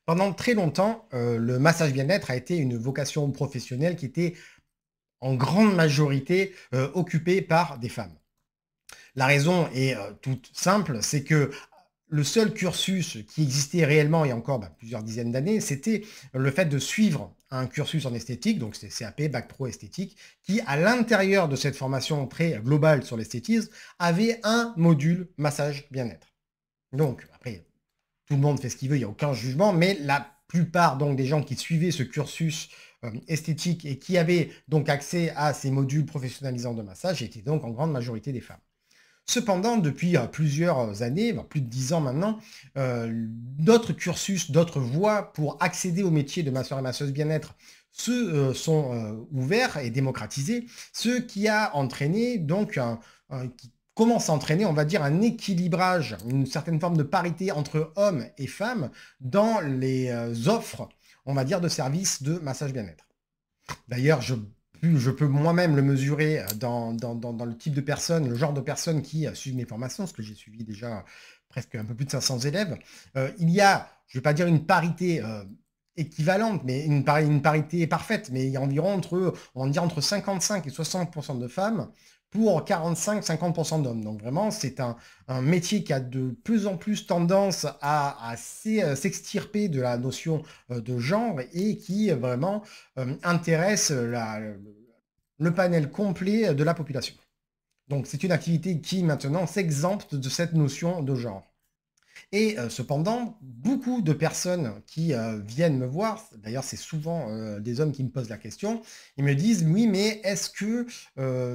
Pendant très longtemps, le massage bien-être a été une vocation professionnelle qui était en grande majorité, occupée par des femmes. La raison est, toute simple, c'est que le seul cursus qui existait réellement il y a encore, plusieurs dizaines d'années, c'était le fait de suivre un cursus en esthétique, donc c'était CAP, bac pro esthétique, qui à l'intérieur de cette formation très globale sur l'esthétisme, avait un module massage bien-être. Donc après, tout le monde fait ce qu'il veut, il y a aucun jugement, mais la plupart donc des gens qui suivaient ce cursus, esthétique et qui avaient donc accès à ces modules professionnalisants de massage étaient donc en grande majorité des femmes. Cependant, depuis, plusieurs années, voire plus de 10 ans maintenant, d'autres cursus, d'autres voies pour accéder au métier de masseur et masseuse bien-être sont, ouverts et démocratisés, ce qui a entraîné donc qui commence à entraîner, on va dire, un équilibrage, une certaine forme de parité entre hommes et femmes dans les, offres, on va dire, de services de massage bien-être. D'ailleurs, je peux moi-même le mesurer, dans le type de personnes, le genre de personnes qui, suivent mes formations, parce que j'ai suivi déjà presque un peu plus de 500 élèves. Il y a, je ne vais pas dire une parité, équivalente, mais une parité parfaite, mais il y a environ on va dire entre 55 et 60 de femmes pour 45-50 d'hommes. Donc vraiment, c'est un métier qui a de plus en plus tendance à s'extirper de la notion, de genre et qui, vraiment, intéresse le panel complet de la population. Donc c'est une activité qui maintenant s'exempte de cette notion de genre. Et cependant, beaucoup de personnes qui viennent me voir, d'ailleurs c'est souvent des hommes qui me posent la question, ils me disent: «Oui, mais est-ce que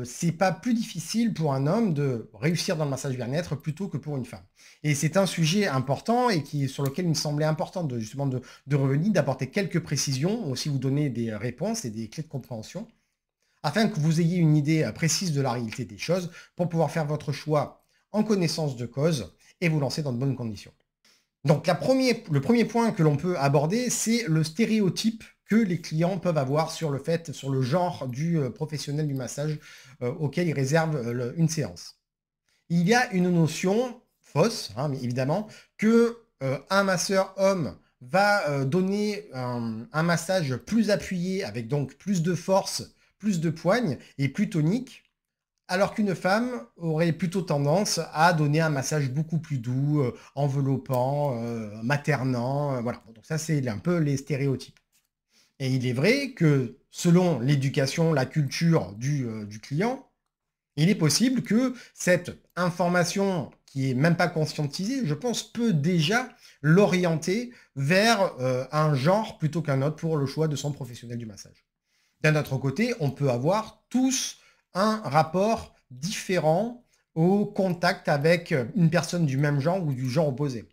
c'est pas plus difficile pour un homme de réussir dans le massage bien-être plutôt que pour une femme?» Et c'est un sujet important et sur lequel il me semblait important de justement de revenir, d'apporter quelques précisions, aussi vous donner des réponses et des clés de compréhension, afin que vous ayez une idée précise de la réalité des choses pour pouvoir faire votre choix en connaissance de cause et vous lancer dans de bonnes conditions. Donc le premier point que l'on peut aborder, c'est le stéréotype que les clients peuvent avoir sur le genre du professionnel du massage auquel ils réservent une séance. Il y a une notion fausse, hein, mais évidemment, que un masseur homme va donner un massage plus appuyé, avec donc plus de force, plus de poigne et plus tonique, alors qu'une femme aurait plutôt tendance à donner un massage beaucoup plus doux, enveloppant, maternant, voilà. Donc ça, c'est un peu les stéréotypes. Et il est vrai que selon l'éducation, la culture du client, il est possible que cette information qui est même pas conscientisée, je pense, peut déjà l'orienter vers, un genre plutôt qu'un autre pour le choix de son professionnel du massage. D'un autre côté, on peut avoir tous un rapport différent au contact avec, une personne du même genre ou du genre opposé.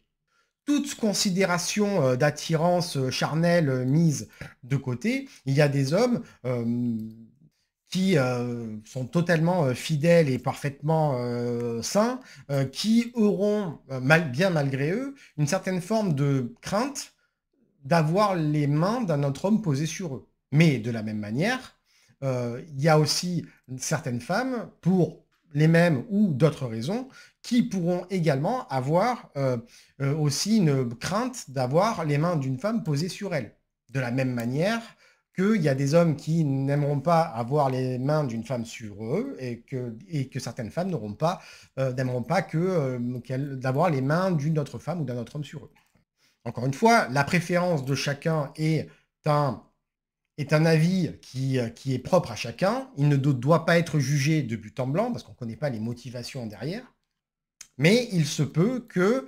Toute considération, d'attirance, charnelle, mise de côté, il y a des hommes, qui, sont totalement, fidèles et parfaitement, sains, qui auront, bien malgré eux, une certaine forme de crainte d'avoir les mains d'un autre homme posées sur eux. Mais de la même manière, il y a aussi certaines femmes, pour les mêmes ou d'autres raisons, qui pourront également avoir, aussi une crainte d'avoir les mains d'une femme posées sur elles. De la même manière qu'il y a des hommes qui n'aimeront pas avoir les mains d'une femme sur eux et que certaines femmes n'aimeront pas d'avoir les mains d'une autre femme ou d'un autre homme sur eux. Encore une fois, la préférence de chacun un est un avis qui est propre à chacun. Il ne doit pas être jugé de but en blanc parce qu'on ne connaît pas les motivations derrière. Mais il se peut que,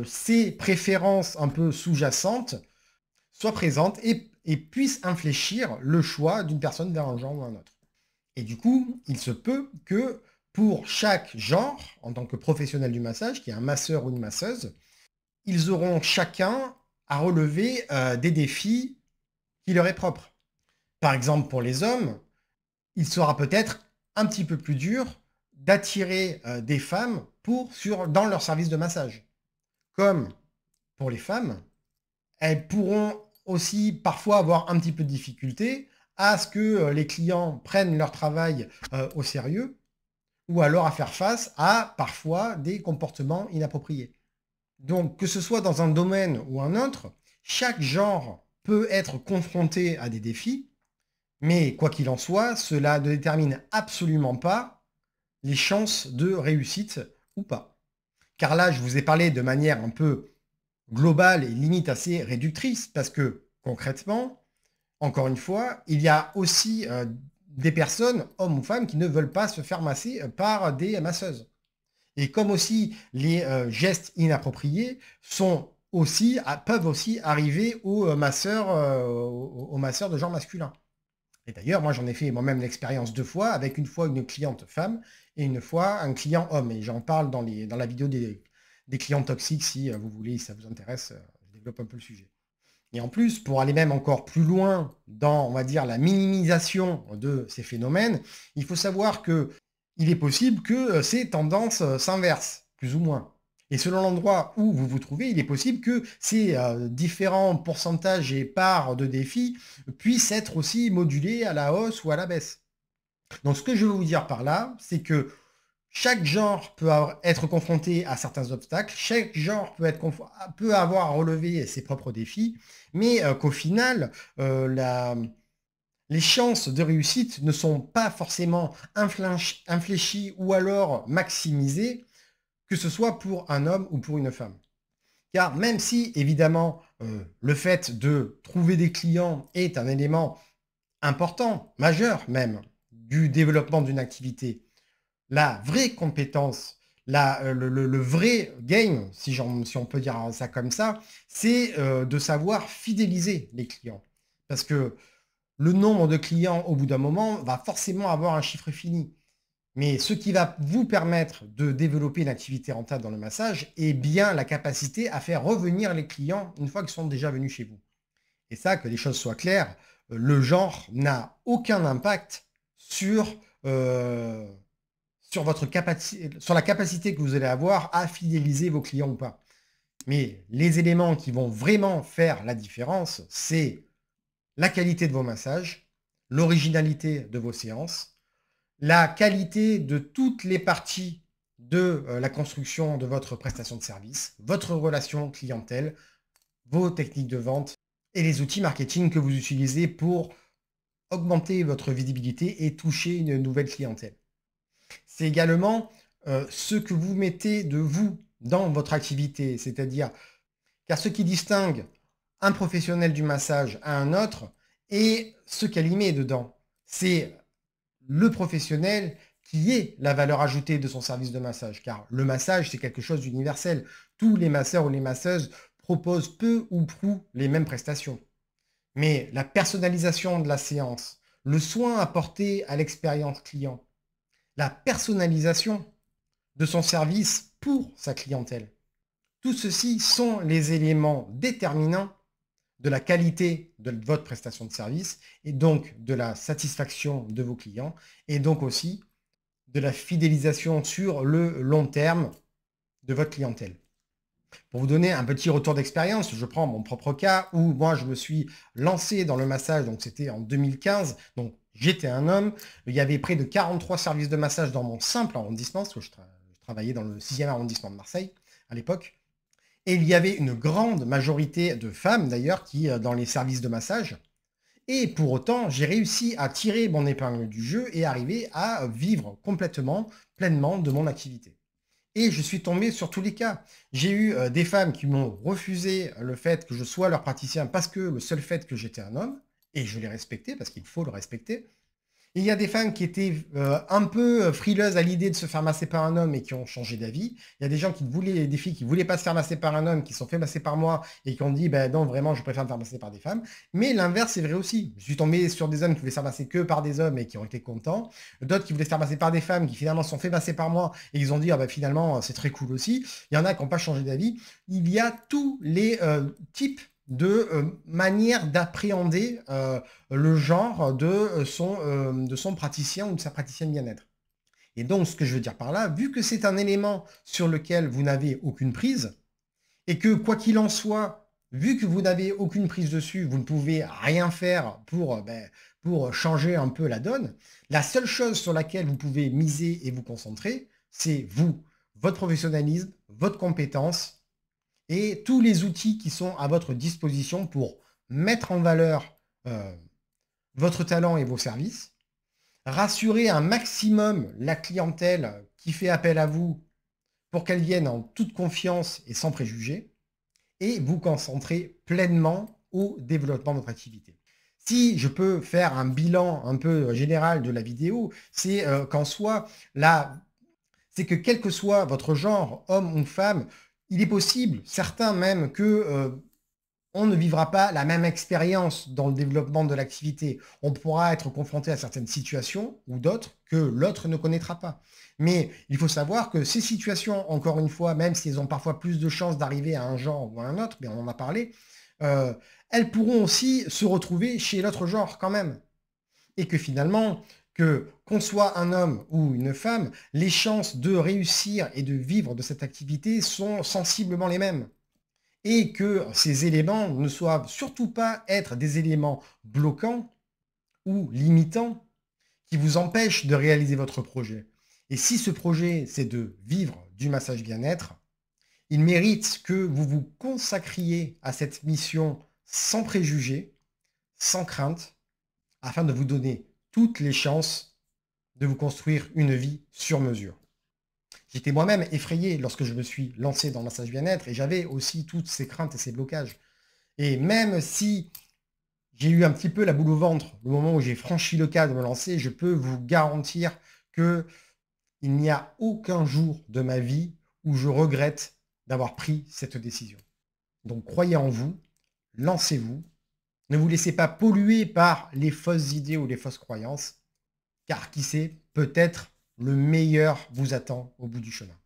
ces préférences un peu sous-jacentes soient présentes et puissent infléchir le choix d'une personne vers un genre ou un autre. Et du coup, il se peut que pour chaque genre, en tant que professionnel du massage, qui est un masseur ou une masseuse, ils auront chacun à relever, des défis qui leur est propre. Par exemple, pour les hommes, il sera peut-être un petit peu plus dur d'attirer, des femmes dans leur service de massage. Comme pour les femmes, elles pourront aussi parfois avoir un petit peu de difficulté à ce que, les clients prennent leur travail, au sérieux ou alors à faire face à, parfois, des comportements inappropriés. Donc, que ce soit dans un domaine ou un autre, chaque genre peut être confronté à des défis, mais quoi qu'il en soit, cela ne détermine absolument pas les chances de réussite ou pas. Car là, je vous ai parlé de manière un peu globale et limite assez réductrice, parce que concrètement, encore une fois, il y a aussi des personnes, hommes ou femmes, qui ne veulent pas se faire masser par des masseuses. Et comme aussi les gestes inappropriés peuvent aussi arriver aux masseurs, aux masseurs de genre masculin. Et d'ailleurs, moi, j'en ai fait moi-même l'expérience 2 fois, avec une fois une cliente femme et une fois un client homme. Et j'en parle dans la vidéo des clients toxiques, si vous voulez, si ça vous intéresse, je développe un peu le sujet. Et en plus, pour aller même encore plus loin dans, on va dire, la minimisation de ces phénomènes, il faut savoir que il est possible que ces tendances s'inversent, plus ou moins. Et selon l'endroit où vous vous trouvez, il est possible que ces différents pourcentages et parts de défis puissent être aussi modulés à la hausse ou à la baisse. Donc ce que je veux vous dire par là, c'est que chaque genre être confronté à certains obstacles, chaque genre peut avoir à relever ses propres défis, mais qu'au final, les chances de réussite ne sont pas forcément infléchies ou alors maximisées, que ce soit pour un homme ou pour une femme. Car même si, évidemment, le fait de trouver des clients est un élément important, majeur même, du développement d'une activité, la vraie compétence, le vrai game, si on peut dire ça comme ça, c'est de savoir fidéliser les clients. Parce que le nombre de clients, au bout d'un moment, va forcément avoir un chiffre fini. Mais ce qui va vous permettre de développer une activité rentable dans le massage est bien la capacité à faire revenir les clients une fois qu'ils sont déjà venus chez vous. Et ça, que les choses soient claires, le genre n'a aucun impact sur, euh, sur la capacité que vous allez avoir à fidéliser vos clients ou pas. Mais les éléments qui vont vraiment faire la différence, c'est la qualité de vos massages, l'originalité de vos séances, la qualité de toutes les parties de la construction de votre prestation de service, votre relation clientèle, vos techniques de vente et les outils marketing que vous utilisez pour augmenter votre visibilité et toucher une nouvelle clientèle. C'est également ce que vous mettez de vous dans votre activité, c'est-à-dire car ce qui distingue un professionnel du massage à un autre est ce qu'elle y met dedans. C'est le professionnel qui est la valeur ajoutée de son service de massage, car le massage, c'est quelque chose d'universel. Tous les masseurs ou les masseuses proposent peu ou prou les mêmes prestations. Mais la personnalisation de la séance, le soin apporté à l'expérience client, la personnalisation de son service pour sa clientèle. Tout ceci sont les éléments déterminants de la qualité de votre prestation de service et donc de la satisfaction de vos clients et donc aussi de la fidélisation sur le long terme de votre clientèle. Pour vous donner un petit retour d'expérience, je prends mon propre cas où moi je me suis lancé dans le massage, donc c'était en 2015, donc j'étais un homme, il y avait près de 43 services de massage dans mon simple arrondissement, parce que je travaillais dans le 6e arrondissement de Marseille à l'époque, et il y avait une grande majorité de femmes d'ailleurs qui dans les services de massage, et pour autant j'ai réussi à tirer mon épingle du jeu et arriver à vivre complètement, pleinement de mon activité. Et je suis tombé sur tous les cas. J'ai eu des femmes qui m'ont refusé le fait que je sois leur praticien parce que le seul fait que j'étais un homme, et je l'ai respecté parce qu'il faut le respecter. Il y a des femmes qui étaient un peu frileuses à l'idée de se faire masser par un homme et qui ont changé d'avis. Il y a des filles qui voulaient pas se faire masser par un homme, qui se sont fait masser par moi et qui ont dit, ben non, vraiment, je préfère me faire masser par des femmes. Mais l'inverse est vrai aussi. Je suis tombé sur des hommes qui voulaient se faire masser que par des hommes et qui ont été contents. D'autres qui voulaient se faire masser par des femmes qui finalement se sont fait masser par moi et ils ont dit, ah ben finalement, c'est très cool aussi. Il y en a qui n'ont pas changé d'avis. Il y a tous les types de manière d'appréhender le genre de son praticien ou de sa praticienne bien-être. Et donc, ce que je veux dire par là, vu que c'est un élément sur lequel vous n'avez aucune prise, et que quoi qu'il en soit, vu que vous n'avez aucune prise dessus, vous ne pouvez rien faire pour changer un peu la donne, la seule chose sur laquelle vous pouvez miser et vous concentrer, c'est vous, votre professionnalisme, votre compétence et tous les outils qui sont à votre disposition pour mettre en valeur euh, votre talent et vos services, rassurer un maximum la clientèle qui fait appel à vous pour qu'elle vienne en toute confiance et sans préjugés, et vous concentrer pleinement au développement de votre activité. Si je peux faire un bilan un peu général de la vidéo, c'est qu'en soi, là, c'est que quel que soit votre genre, homme ou femme, il est possible, certains même, que on ne vivra pas la même expérience dans le développement de l'activité. On pourra être confronté à certaines situations ou d'autres que l'autre ne connaîtra pas. Mais il faut savoir que ces situations, encore une fois, même si elles ont parfois plus de chances d'arriver à un genre ou à un autre, mais on en a parlé, euh, elles pourront aussi se retrouver chez l'autre genre quand même. Et que finalement, que qu'on soit un homme ou une femme, les chances de réussir et de vivre de cette activité sont sensiblement les mêmes et que ces éléments ne soient surtout pas être des éléments bloquants ou limitants qui vous empêchent de réaliser votre projet. Et si ce projet, c'est de vivre du massage bien-être, il mérite que vous vous consacriez à cette mission sans préjugés, sans crainte, afin de vous donner toutes les chances de vous construire une vie sur mesure. J'étais moi-même effrayé lorsque je me suis lancé dans le massage bien-être et j'avais aussi toutes ces craintes et ces blocages. Et même si j'ai eu un petit peu la boule au ventre le moment où j'ai franchi le cas de me lancer, je peux vous garantir que il n'y a aucun jour de ma vie où je regrette d'avoir pris cette décision. Donc croyez en vous, lancez-vous, ne vous laissez pas polluer par les fausses idées ou les fausses croyances, car qui sait, peut-être le meilleur vous attend au bout du chemin.